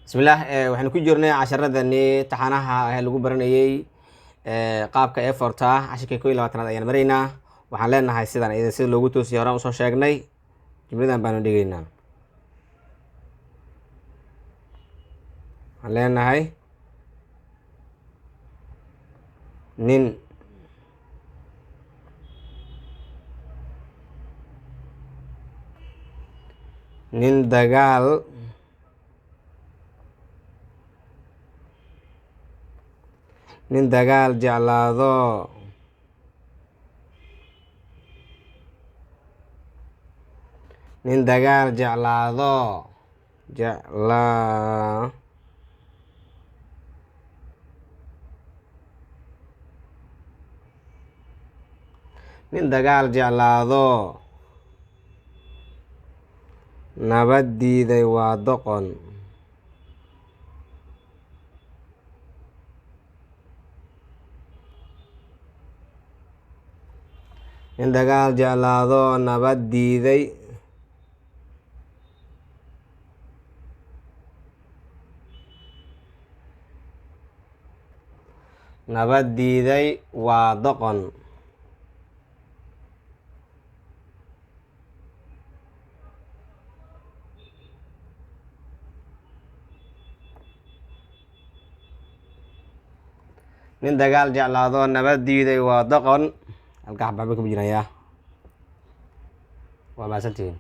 bismillaah waxaan ku jirnay casharadani taxanaha lagu baranayay qaabka efforta cashirka 21 ayaan maraynaa. waxaan leenahay sidan iyada sida loogu toosiyay horaan usoo sheegnay jumladan baanu dhigaynaa. waxaan leenahay nin dagaal jeclaado nabad diiday waa doqon. nin dagaal jeclaado nabad diiday waa doqon. nin dagaal jeclaado nabad diiday waa doqon. halkaa xabaaba ku jiraya waa maasantihiin.